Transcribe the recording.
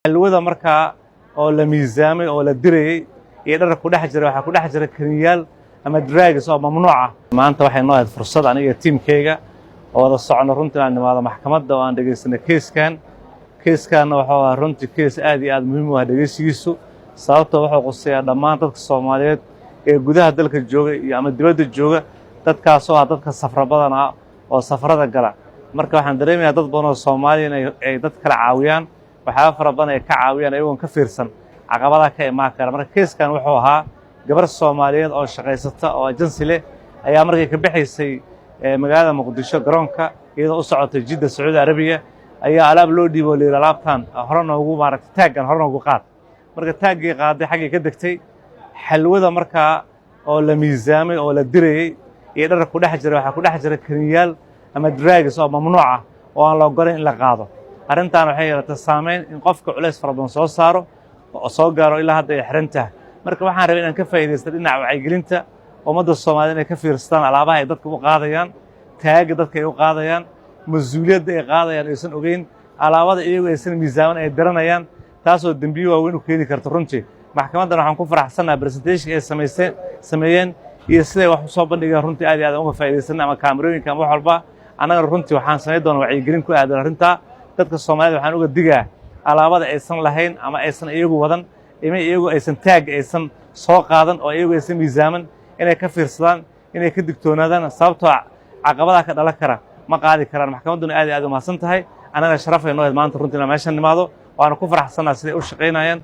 xalwada markaa oo la miisaamay oo la dirayay iyo dhar ku dhex jira waxa ku dhex jira kaniyaal ama drugs oo mamnuuc ah. Maanta waxay noo ahayd fursad aniga tiimkayga oo wada socono runtii aan nimaado maxkamadda oo aan dhageysanay keeskan wuxuu ahaa runtii kees aad iyo aad muhiim u ah dhageysigiisu sababtoo wuxuu quseeyaa dhammaan dadka Soomaaliyeed ee gudaha dalka jooga iyo ama dibadda jooga dadkaas oo ah dadka safar badan ah oo safarada gala. Marka waxaan dareemayaa dad badan oo Soomaali ay dad kala caawiyaan waxyaabo fara badan ay ka caawiyaan ayagoon ka fiirsan caqabadaha ka imaan kara. Marka keeskan wuxuu ahaa gabar Soomaaliyeed oo shaqaysata oo agency leh ayaa markay ka bixaysay magaalada Muqdisho garoonka iyadoo u socotay Jidda Sacuudi Arabiya ayaa alaab loo dhiibo leeyahay alaabtan horena ugu maaragtay taagan horena ugu qaad. Marka taagii qaaday xaggii ka degtay xalwada markaa oo la miisaamay oo la dirayay iyo dhar ku dhex jira waxa ku dhex jira kaniyaal ama drugs oo mamnuuc ah oo aan la ogolaan in la qaado. Arrintan waxay yeelatay saameyn in qofka culays fara badan soo saaro oo soo gaaro ilaa hadda ay xiran tahay. Marka waxaan rabay inaan ka faa'iideysto dhinaca wacyigelinta ummadda Soomaaliyeed inay ka fiirsadaan alaabaha ay dadka u qaadayaan, taaga dadka ay u qaadayaan, mas'uuliyadda ay qaadayaan aysan ogeyn, alaabada iyagu aysan miisaaman ay diranayaan, taasoo dambiyo waaweyn u keeni karta runtii. Maxkamaddan waxaan ku faraxsanahay presentation ay sameeyeen iyo siday wax u soo bandhigeen runtii aad iyo aad uga faa'iideysanay ama kaamirooyinka ama wax walba. Annaga runtii waxaan sameyn doonaa wacyigelin ku aadan arrinta dadka Soomaaliyeed waxaan uga digaa alaabada aysan lahayn ama aysan iyagu wadan iyagu aysan taag aysan soo qaadan oo iyagu aysan miisaaman inay ka fiirsadaan inay ka digtoonaadaan sababtoo caqabadaha ka dhalan kara ma qaadi karaan. Maxkamadduna aad iyo aad u mahadsan tahay. Anaga sharaf ay noo ahayd maanta runtii inaan meeshan nimaado waana ku faraxsanahay siday u shaqeynayaan.